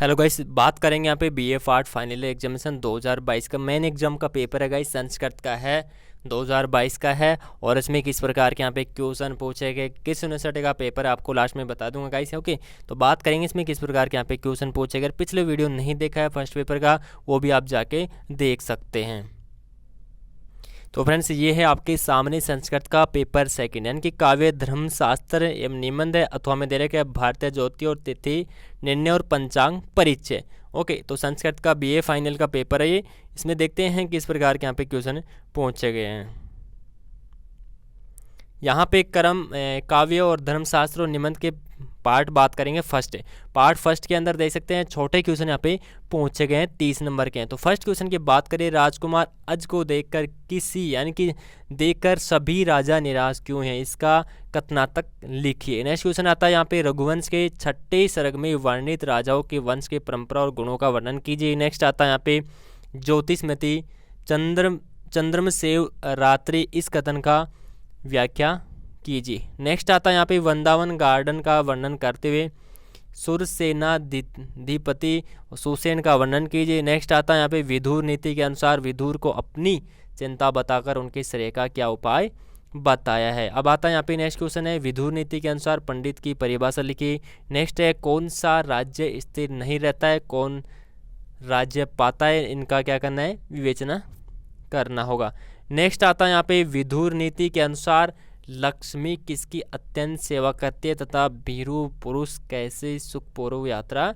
Hello guys, बात करेंगे यहाँ पे बीएफ आर्ट फाइनल एग्जामिनेशन 2022 का मेन एग्जाम का पेपर है गाइस। संस्कृत का है, 2022 का है। और इसमें किस प्रकार के यहाँ पे क्वेश्चन पूछे गए, किस यूनिवर्सिटी का पेपर है, आपको लास्ट में बता दूंगा गाइस। ओके, तो बात करेंगे इसमें किस प्रकार के यहाँ पे क्वेश्चन पूछे गए। पिछले वीडियो नहीं देखा है फर्स्ट पेपर का, वो भी आप जाके देख सकते हैं। तो फ्रेंड्स, ये है आपके सामने संस्कृत का पेपर सेकंड, यानी कि काव्य, धर्मशास्त्र एवं निबंध है, अथवा में दे रखे है भारतीय ज्योति और तिथि निर्णय और पंचांग परिचय। ओके, तो संस्कृत का बीए फाइनल का पेपर है ये। इसमें देखते हैं किस प्रकार के यहाँ पे क्वेश्चन पूछे गए हैं। यहाँ पे क्रम काव्य और धर्मशास्त्र और निबंध के पार्ट बात करेंगे। पार्ट फर्स्ट के अंदर देख सकते हैं छोटे क्वेश्चन यहाँ पे पूछे गए हैं, 30 नंबर के हैं। तो फर्स्ट क्वेश्चन की बात करें, राजकुमार अज को देखकर किसी यानी कि देखकर सभी राजा निराश क्यों हैं, इसका कथनातक लिखिए। नेक्स्ट क्वेश्चन आता है यहाँ पे, रघुवंश के 6ठे सर्ग में वर्णित राजाओं के वंश के परंपरा और गुणों का वर्णन कीजिए। नेक्स्ट आता है यहाँ पे, ज्योतिषमती चंद्रम सेव रात्रि, इस कथन का व्याख्या कीजिए। नेक्स्ट आता है यहाँ पे, वृंदावन गार्डन का वर्णन करते हुए सुरसेनाधिपति सुसेन का वर्णन कीजिए। नेक्स्ट आता है यहाँ पे, विदुर नीति के अनुसार विदुर को अपनी चिंता बताकर उनके श्रेय का क्या उपाय बताया है। अब आता है यहाँ पे नेक्स्ट क्वेश्चन है, विदुर नीति के अनुसार पंडित की परिभाषा लिखिए। नेक्स्ट है, कौन सा राज्य स्थिर नहीं रहता है, कौन राज्य पाता है, इनका क्या करना है, विवेचना करना होगा। नेक्स्ट आता है यहाँ पे, विदुर नीति के अनुसार लक्ष्मी किसकी अत्यंत सेवा करती है तथा भीरू पुरुष कैसे सुखपूर्व यात्रा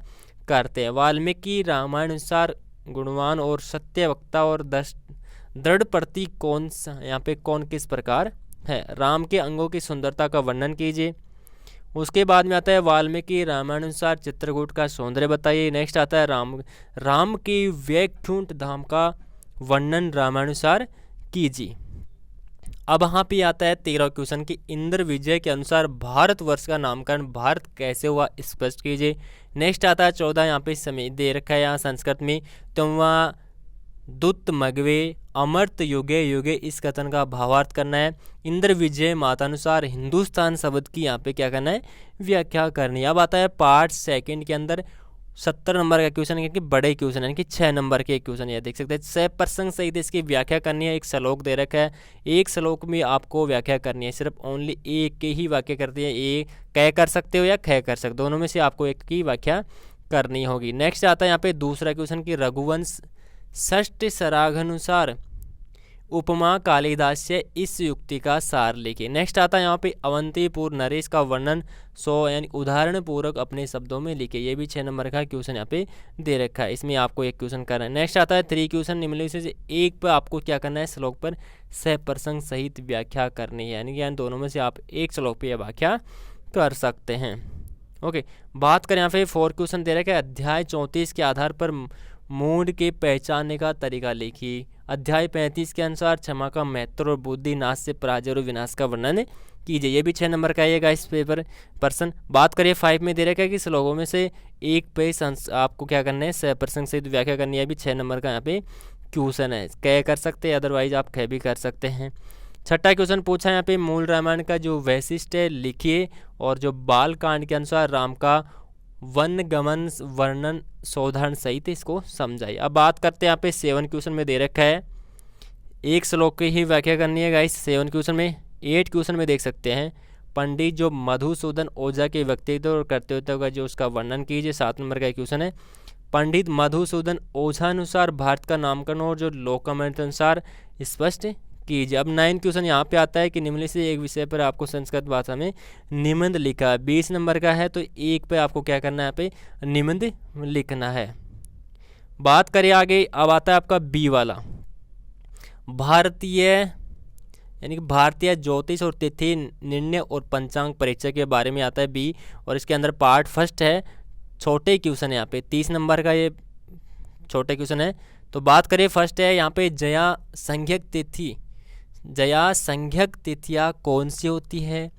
करते हैं। वाल्मीकि रामायण अनुसार गुणवान और सत्य वक्ता और दृढ़ प्रतीक कौन सा, यहाँ पे कौन किस प्रकार है। राम के अंगों की सुंदरता का वर्णन कीजिए। उसके बाद में आता है, वाल्मीकि रामायण अनुसार चित्रकूट का सौंदर्य बताइए। नेक्स्ट आता है, राम की वैकुंठ धाम का वर्णन रामायणानुसार कीजिए। अब यहाँ पे आता है 13 क्वेश्चन की, इंद्र विजय के अनुसार भारतवर्ष का नामकरण भारत कैसे हुआ, स्पष्ट कीजिए। नेक्स्ट आता है 14, यहाँ पे समय दे रखा है यहाँ संस्कृत में, तुम्वा दुत मगवे अमर्त युगे युगे, इस कथन का भावार्थ करना है। इंद्र विजय मातानुसार हिंदुस्तान शब्द की यहाँ पे क्या करना है, व्याख्या करनी है। अब आता है पार्ट सेकंड के अंदर 70 नंबर का क्वेश्चन है कि बड़े क्वेश्चन यानी कि 6 नंबर के क्वेश्चन ये देख सकते हैं। 6 प्रसंग सहित इसकी व्याख्या करनी है। एक श्लोक दे रखा है, एक श्लोक में आपको व्याख्या करनी है, सिर्फ ओनली एक के ही वाक्य करती है। एक कह कर सकते हो या ख कर सकते हो, दोनों में से आपको एक की व्याख्या करनी होगी। नेक्स्ट आता है यहाँ पे दूसरा क्वेश्चन की, रघुवंश षष्ठ सराघानुसार उपमा कालिदास्य, इस युक्ति का सार लिखिए। नेक्स्ट आता है यहाँ पे, अवंतीपुर नरेश का वर्णन 100 यानी उदाहरण पूर्वक अपने शब्दों में लिखे। ये भी 6 नंबर का क्वेश्चन यहाँ पे दे रखा है, इसमें आपको एक क्वेश्चन करना है। नेक्स्ट आता है 3 क्वेश्चन, निम्नलिखित से एक पर आपको क्या करना है, श्लोक पर सह प्रसंग सहित व्याख्या करनी है, यानी कि दोनों में से आप एक श्लोक पर यह व्याख्या कर सकते हैं। ओके, बात करें यहाँ पे 4 क्वेश्चन दे रखा है, अध्याय 34 के आधार पर मूड के पहचानने का तरीका लिखिए। अध्याय 35 के अनुसार क्षमा का महत्व और बुद्धि नाश से पराजय और विनाश का वर्णन कीजिए। ये भी 6 नंबर का आएगा इस पेपर पर्सन। बात करिए 5 में दे रखा है कि श्लोकों में से एक पे आपको क्या करना है, सह प्रसंग से व्याख्या करनी है। भी 6 नंबर का यहाँ पे क्वेश्चन है, कह कर सकते हैं, अदरवाइज आप कह भी कर सकते हैं। छठा क्वेश्चन पूछा है यहाँ पे, मूल रामायण का जो वैशिष्ट है लिखिए, और जो बाल कांड के अनुसार राम का वन गमन वर्णन सौधारण सहित इसको समझाइए। अब बात करते हैं यहाँ पे 7 क्वेश्चन में दे रखा है, एक श्लोक की ही व्याख्या करनी है गाइस 7 क्वेश्चन में। 8 क्वेश्चन में देख सकते हैं, पंडित जो मधुसूदन ओझा के व्यक्तित्व और कर्तव्य का जो उसका वर्णन कीजिए। 7 नंबर का क्वेश्चन है, पंडित मधुसूदन ओझा अनुसार भारत का नामकरण और जो लोकमत अनुसार स्पष्ट कीजिए। अब 9 क्वेश्चन यहाँ पे आता है कि निम्नलिखित से एक विषय पर आपको संस्कृत भाषा में निबंध लिखा है। 20 नंबर का है, तो एक पे आपको क्या करना है, यहाँ पे निबंध लिखना है। बात करें आगे, अब आता है आपका बी वाला, भारतीय यानी कि भारतीय ज्योतिष और तिथि निर्णय और पंचांग परिचय के बारे में आता है बी, और इसके अंदर पार्ट फर्स्ट है, छोटे क्वेश्चन है यहाँ पे 30 नंबर का ये छोटे क्वेश्चन है। तो बात करें फर्स्ट है यहाँ पे, जया संज्ञक तिथियाँ कौन सी होती है,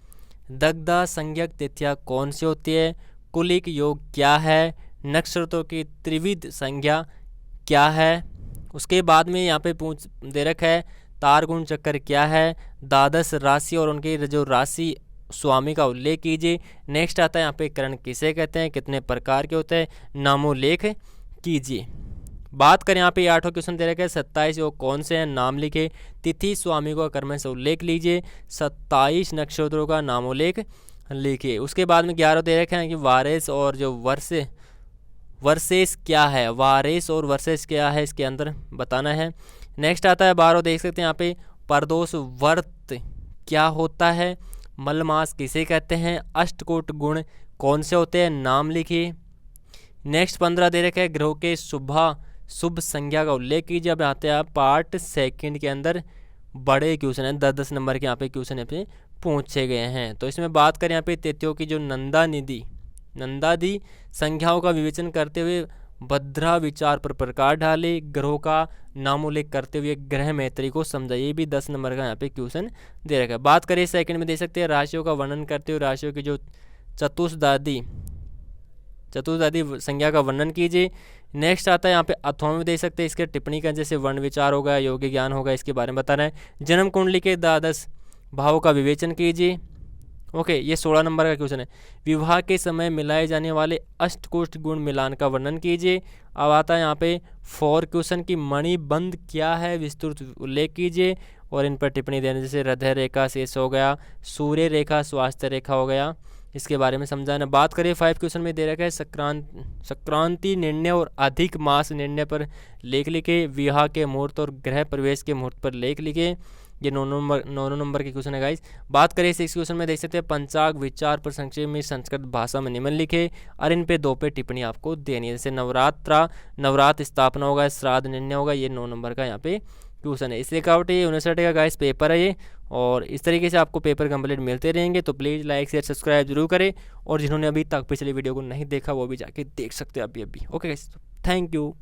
दग्धा संज्ञक तिथियाँ कौन सी होती है, कुलिक योग क्या है, नक्षत्रों की त्रिविध संज्ञा क्या है। उसके बाद में यहाँ पे दे रखा है, तारगुण चक्कर क्या है, द्वादश राशि और उनके जो राशि स्वामी का उल्लेख कीजिए। नेक्स्ट आता है यहाँ पे करण किसे कहते हैं, कितने प्रकार के होते हैं, नामोल्लेख कीजिए। बात करें यहाँ पे 8वां क्वेश्चन दे रखा है 27 वो कौन से हैं, नाम लिखे। तिथि स्वामी को कर्म से उल्लेख लीजिए। 27 नक्षत्रों का नामोल्लेख लिखिए। उसके बाद में 11 दे रखे हैं कि वारेस और जो वर्सेस क्या है, वारेस और वर्सेस क्या है, इसके अंदर बताना है। नेक्स्ट आता है 12 देख सकते हैं यहाँ पे प्रदोष व्रत क्या होता है, मलमास किसे कहते हैं, अष्टकोट गुण कौन से होते हैं, नाम लिखिए। नेक्स्ट 15 दे रखे हैं ग्रहों के शुभ संज्ञा का उल्लेख कीजिए। अब आते हैं आप पार्ट सेकंड के अंदर बड़े क्वेश्चन हैं, 10-10 नंबर के यहाँ पे क्वेश्चन यहाँ पे पूछे गए हैं। तो इसमें बात करें यहाँ पे तिथियों की जो नंदादि संख्याओं का विवेचन करते हुए भद्रा विचार पर प्रकाश डाले, ग्रहों का नामोल्लेख करते हुए ग्रह मैत्री को समझाइए। भी 10 नंबर का यहाँ पे क्वेश्चन दे रखा है। बात करें सेकंड में दे सकते हैं राशियों का वर्णन करते हुए राशियों की जो चतुर्दादी संज्ञा का वर्णन कीजिए। नेक्स्ट आता है यहाँ पे अथवा में दे सकते हैं इसके टिप्पणी का, जैसे वर्ण विचार होगा, योग्य ज्ञान होगा, इसके बारे में बताना है। जन्म कुंडली के 12 भावों का विवेचन कीजिए। ओके, ये 16 नंबर का क्वेश्चन है। विवाह के समय मिलाए जाने वाले अष्टकोष्ठ गुण मिलान का वर्णन कीजिए। अब आता है यहाँ पे 4 क्वेश्चन की मणिबंध क्या है, विस्तृत उल्लेख कीजिए और इन पर टिप्पणी देने, जैसे हृदय रेखा शेष हो गया, सूर्य रेखा स्वास्थ्य रेखा हो गया, इसके बारे में समझाना। बात करें 5 क्वेश्चन में दे रखा है संक्रांति निर्णय और अधिक मास निर्णय पर लेख लिखे। विवाह के मुहूर्त और गृह प्रवेश के मुहूर्त पर लेख लिखे। ये 9 नंबर के क्वेश्चन है गाइस। बात करें 6 क्वेश्चन में देख सकते हैं पंचांग विचार पर संक्षेप में संस्कृत भाषा में निम्न लिखे और इन पे 2 पे टिप्पणी आपको देनी है। जैसे नवरात्र स्थापना होगा, श्राद्ध निर्णय होगा, ये 9 नंबर का यहाँ पे क्वेश्चन है। इसलिए काउट ये 59 का गाइस पेपर है ये, और इस तरीके से आपको पेपर कंप्लीट मिलते रहेंगे। तो प्लीज़ लाइक शेयर सब्सक्राइब जरूर करें, और जिन्होंने अभी तक पिछली वीडियो को नहीं देखा वो भी जाके देख सकते हैं अभी। Okay guys, thank you.